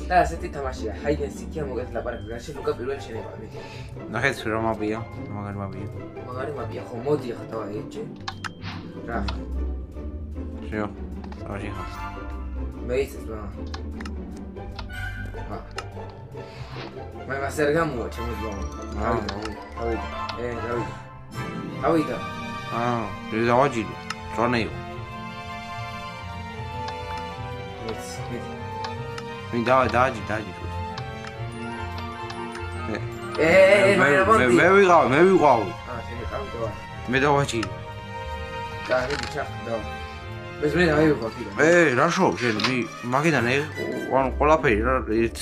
და ასეთი თამაშია hide and seek-ია მოგეთ ლაპარაკს გარშე ლუკა პირველი შენება მე ნახეთ რა მაპია მაგარი მაპია ხო მოდი ახლა დავა ეჭე რა შეო დავაში ხა მე ისე მე მასერ გამოვა ჩემო ძმა ავიდა ეს ავაჯილი რონეიო მე დააჯი მე ვიყავ შენ იყავ მე დავაჯი კარი ჩახდა ეს მე დავიღო კიდე რა შო შენ მაგიდან ანუ ყველაფერი რა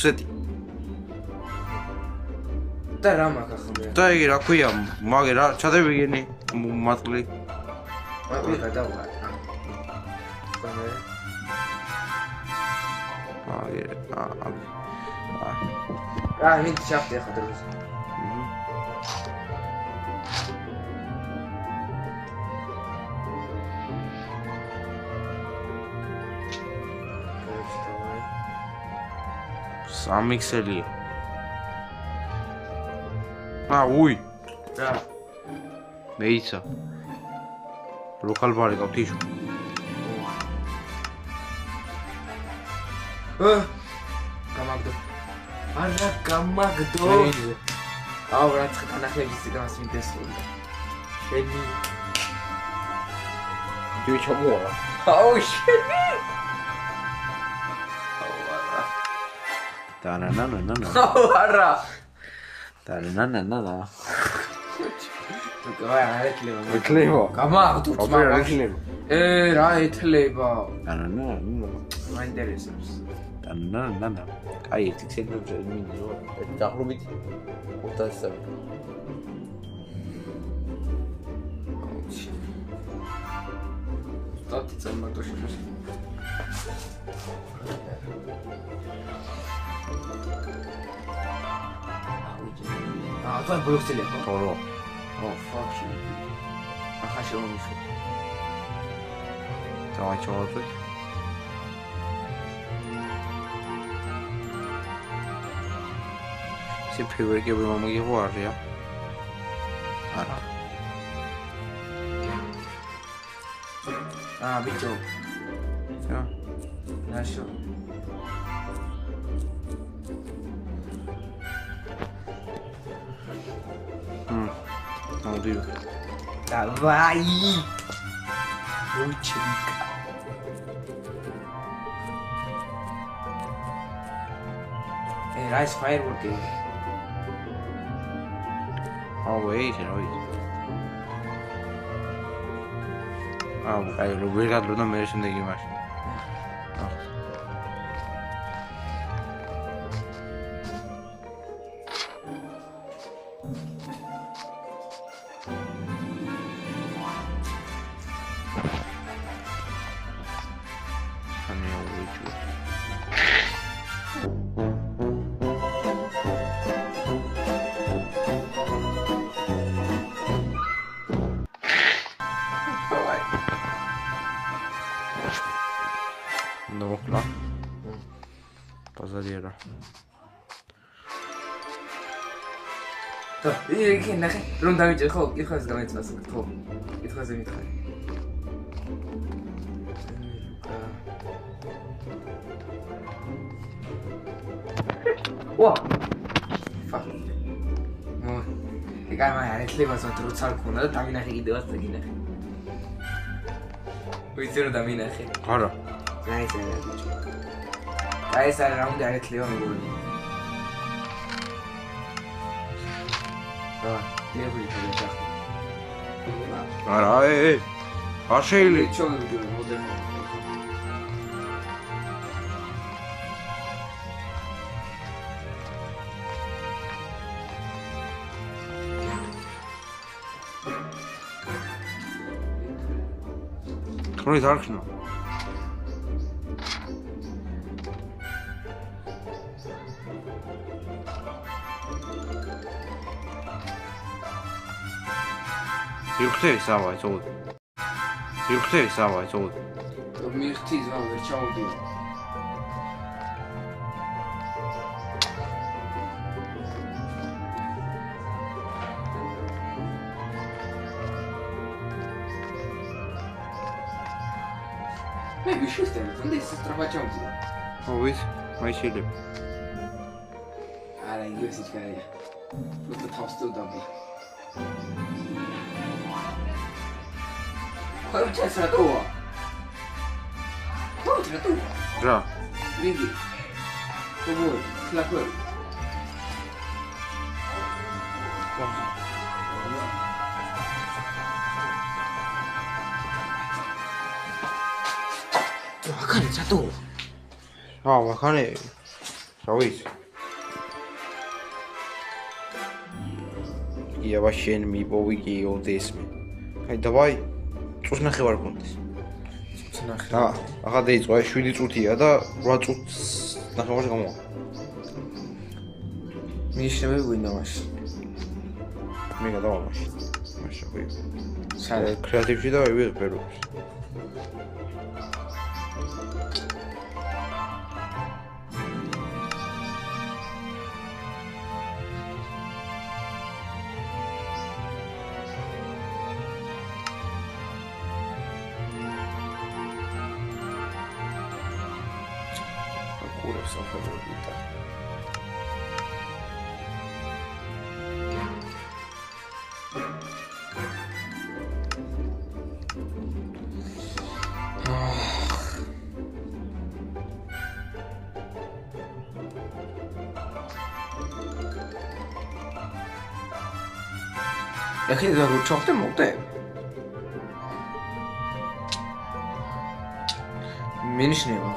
სეტი და რა მაგა ხმე და იგი რა ქვია მაგე რა ჩადებიგენი მატყლი მაგა დავა აი მე ჩახდი ახლა დროს სამიქსელია უი რა მეიცა ლოკალ ბარი გავთიშო გამაგდო არა გამაგდო აუ რა ცხთა ნახლების გასმინდესული შენი ძი ჩამოა აუ შენი და-на-на-на-на აუ არა და-на-на-на-на ეკლება გამაგდო რა ეთლება და-на-на-на მაინტერესებს და-на-на-на აი ერთი ცეკვებზე მინდო დაღრობით 500 სტატი წამატოში აბა ბლოქცელია თორო fuck you ახლა შევამიშო დავაჩვენოთ სი ფევრიკები მომიგიღო არია არა ბიჭო რა ნაშო აუდიო давай лучника райс фаерворки wait აი როგორ გადროდა მე შემდეგი მაშინ ნოკლა პაზარიერა და იგი ნახე რომ დავიჭერ ხო კითხვას გამეცნას ხო კითხვაზე მითხარი ვა ფაკ ნო ეგ არ ეთლება ზოთ როცა არ ქონდა და დამინახე კიდევაც და გინახე ვიცი რომ დამინახე არა Nice, guys, around the red leon goal. არა არ შეიძლება ჩოვიდე მოდერნ თორე დარქნა Юхтей савай зовут. Юхтей савай зовут. Мирти звал, чаудил. მე ვიშუსტები, თუნდაც ის სტრაფა ჩამოწვა. ვის? მაინც შეიძლება. არა, იგივე სიჩქარეა. просто თავს თუ დაბლა. ხოჭას რატოა? რატო? რა? ვიგი. კობო, ხლაკო. ახალი რატო? მახანე. რა ვიცი. ია შენ მიპოვიკი ოდესმე. აი დავაი. წუს ნახევარ კონდეს. წუს ნახევარ. და ახლა დაიწყო აი 7 წუთია და 8 წუთს ნახევარში გამოვა. მიიშნები ვინდა მაშინ. მე გადავა მაშინ. მაშინ ხო. სარე კრეატივში და ვიღე პერუს. კურებს ახალები და ახლა და რო ჩახტე მოვდე. მინიშნება.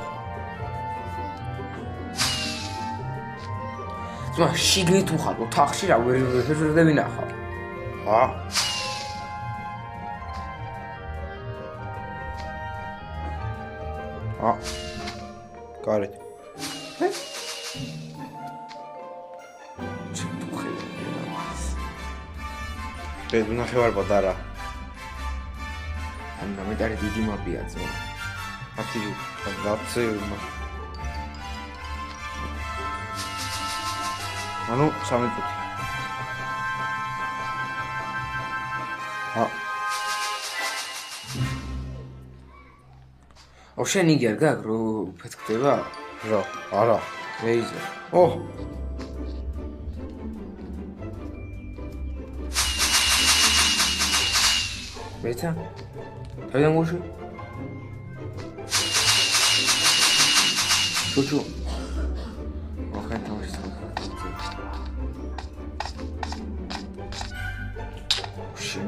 ძმა შიგნით უხალო თახში რა ვერ ვინახავ. გარეთ. ეს ნახევარ პატარა. ანუ მეტარი დიდი მაპია ძმა. 10 ანუ 3 წუთი. შენ იგი არ გაქვს რო ფეთქდება? რა? არა. რეიზერ. მეცა? თავიდან გუში? ჩუჩუ. ოხენ თავში.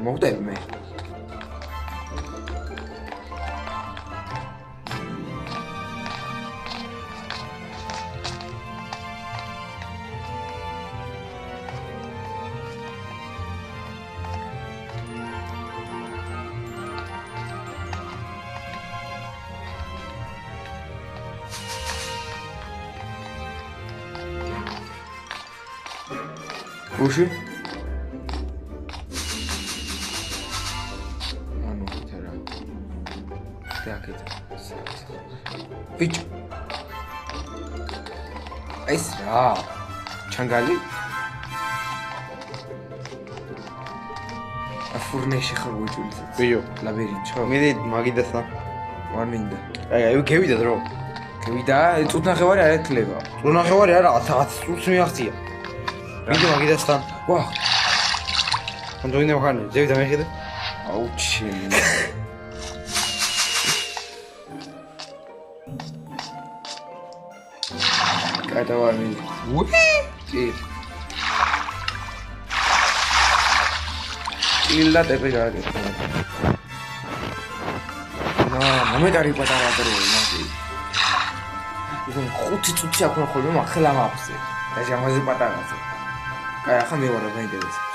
მოვდები მე. უში? ანუ თერა. დაკეთ. ბიჭ. ეს რა? ჩანგალი? ფურნეში ხარ უჭულს. ბიო, ლაბირინთო. მე მაგიდასთან არ მინდა. აი გევიდა დრო. გევიდა, წუთ ნახევარი არ ექლება. წუთ ნახევარი არა, 10 წუთს მიაღწია. ვიდე მაგიდასთან. ვა. ანჯოინე ვახანი, ზევიდა მეხედე. აუჩი. კატავანი. უი! კი. ილდა ტეპი გააკეთა. მომეტარი პატარა დრო მაგი. ისე 5 წუთი აქვს ხოლმე მაგხელა მაქვს. და შემოზე პატარაზე. კაი, ახლა მე ვარ დაინტერესებს.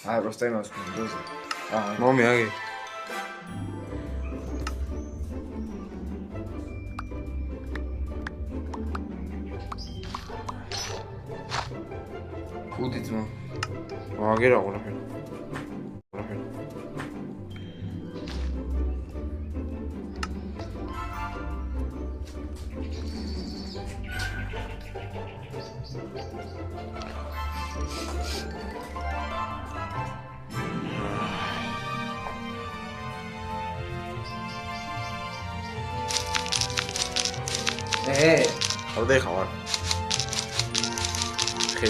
არა. просто იმას გონდოზე. მომი აგი. კუდი ძმა. აგერა ყველაფერი. ავდე ხარ. ხე.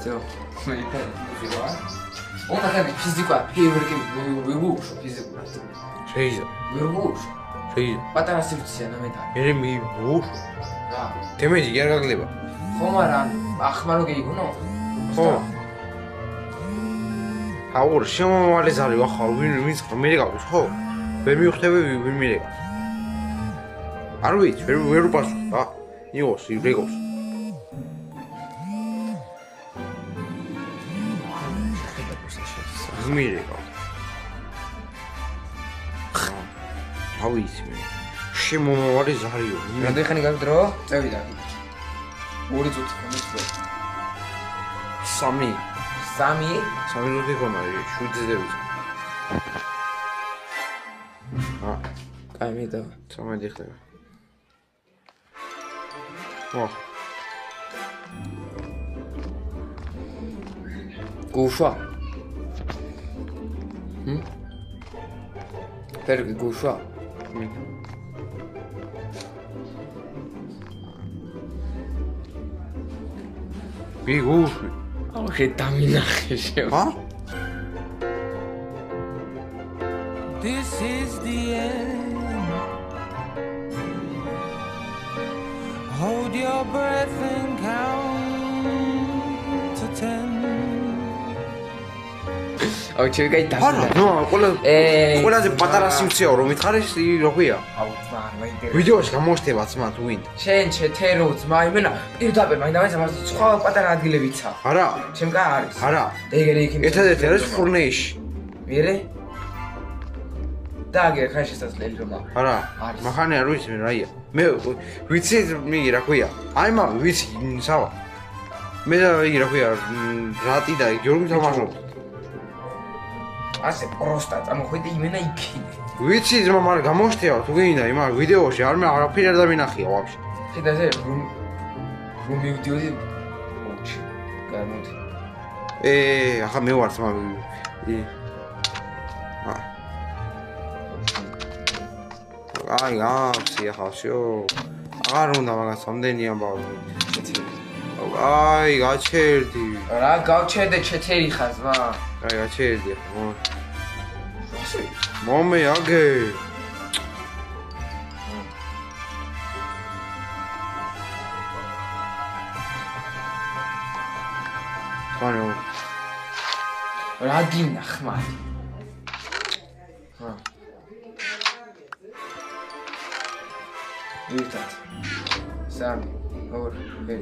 Все, он такая физика, физику. შეიძლება. Вырвуш. შეიძლება. Патара сивция на металл. მე მივუш. Да. თემეჯი კი არ გაგლება. ხომარან ახმარო გიგუნო. ხო. აურ შემომავალი ზარი ვახარ ვინც მერეკავს ხო? ვერ მივხვდები ვინ მერეკავს. არ ვიცი, ვერ უპასუხ რა. იყოს ირეგოს. მერეკავს. რა ვიცი მე. შემომავალი ზარიო. რამდენი ხანი გაქვს დრო? წევიდა. 2 წუთი ხომ დრო. 3 minutი ხომ არის 7 წუთი. კაი მე და 13 ხდება. ო. გუშვა. პერგი გუშვა. ბიგუში. აუხე დამინახე შევ. ჰა? This is the end. Hold your breath and count to 10. აუ ჩემი კაი არა, დამინახე. ნო, ყველაზე პატარა სიმციაო რომ მითხარეს როგორია? აუ ძმა მაინტერესებს. ვიდეოში გამოჩდება ძმა თუ ვინ? შენ ჩეთერო ძმა იმენა პირდაპირ მაინდა მას სხვა პატარა ადგილებიცა. არა, ჩემ კა არის. არა. ეგრე იქ ერთადერთი არის ფურნეიში. მერე? და აგერ ხან შესაძლებელი რომ არა, არის. მახანი არ ვიცი მე რაია. მე ვიცი მიგი რა ქვია? აი მაგ ვიცი სავა. მე იგი რა ქვია? რატი და გიორგი თამაშობს. ასე პროსტა წამოხვიდე იმენა იქინე. ვიცი ძმა, მაგრამ გამოჩდება თუ გინდა იმ ვიდეოში არ მე არაფერი არ დამინახია ვაფშე. შედაზე რომ მივდიოდი ოჩი. გამოდი. ახლა მე ვარ ძმა. აი, ახლა აღარ უნდა მაგას ამდენი ამბავი. აი, გაჩერდი. რა გავჩერდე ჩეთერი ხარ ზმა? აი, გაჩერდი ახლა. მომე აგე. ხანო. რა გინახმარ? ჰა. ერთად. 3, 2, 1.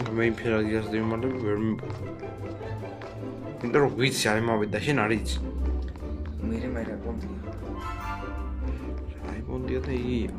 მე იმპერატორს დიმარდები ვერ მიპოვე. იმიტომ რომ ვიცი არ იმავე და შენ არ იცი. მე რა კონდია. აი კონდია და ია.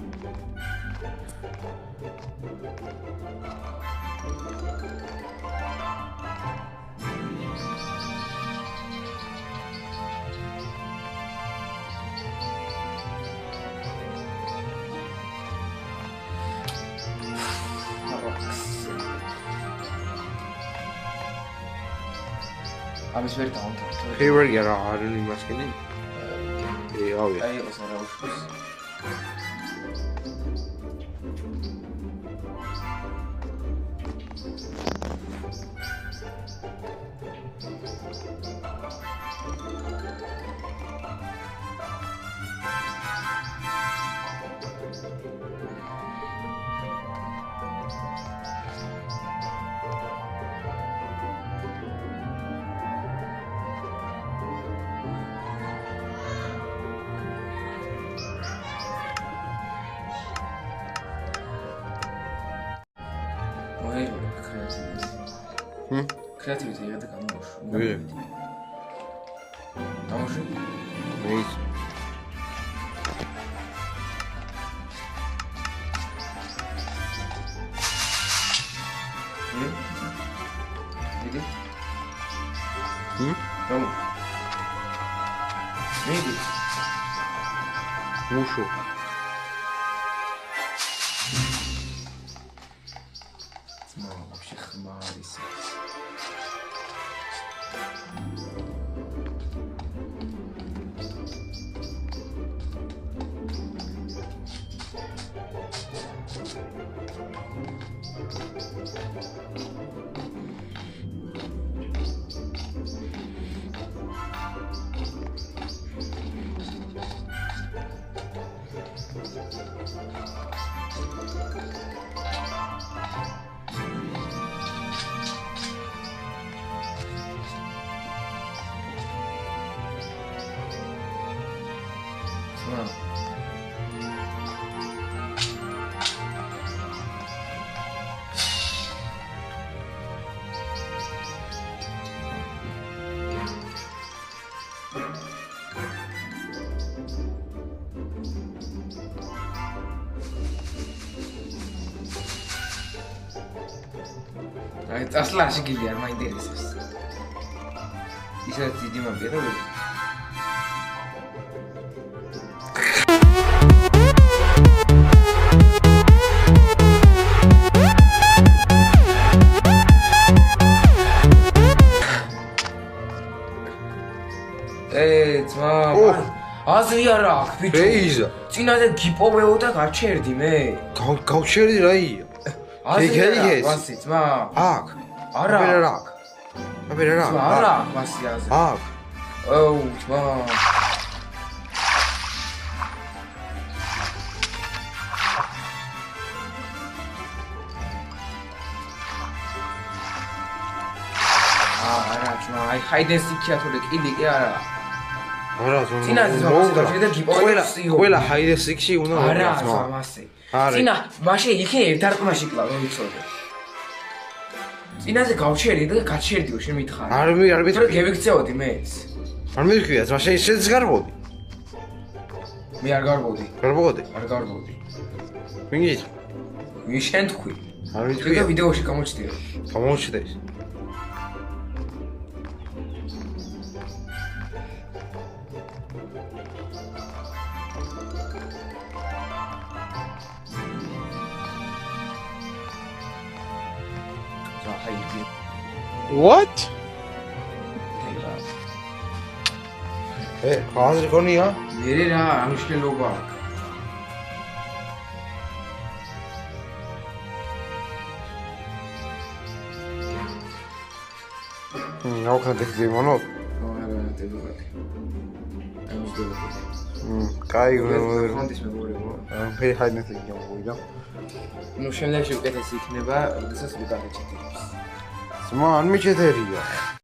ამის ვერ დავამთავრე. ფეივერი არა არ იმას კენი. ავია. აი ეს რა უშვის. კრეატივიტეტი იღე და გამოუშვა. გამოუშვა? მეც. დიდი? რომ მიდი. მუშო ძმა ვაფშე ხმარის. აი წასლაში გილი არ მაინტერესებს. ისაც დიდი მომბია რა. ძმა აზრი არა აქვს ბიჭო. რეიზა წინაზე გიპოვეო და გაჩერდი მე. გავჩერდი რაია აზრი ვასი ძმა. აქ არა აბერა აბერა ძმა არა ვასი აზრი. აქ ოუ ძმა. არა ძმა აი ჰაიდენ სიქია თორე კილიკი არა. არა ზონა წინაზე ზოგადად და გიპოვეო. ყველა ჰაიდენ სიქში უნდა არა ძმა მასე. წინა მაშინ იქე ერთარტყმაში კლავ რომ იცოდე. წინაზე გავჩერდი და გაჩერდიო შემითხარ. არ თორე გევიქცეოდი მეც. არ მივიქია ძმა შეიც გარბოდი მე არ გარბოდი. გარბოდი არ გარბოდი. ვინიც ვინ შენ თქვი? არ თქვი ვიცი და ვიდეოში გამოჩდიო. გამოჩდეს What? ხაზი გონია მე რა ამშლელობა აქვს. ნაუხად ეხზიმონო არა დებოდი. ამისდევოდი. კაი ხონდის მეგობრებო. ფერი ჰაიდნეთი გამოვიდა ნუ შემდეგში უკეთესი იქნება, როდესაც ვიკარეთ ჩეთებს. ძმა არ მიჩეთერია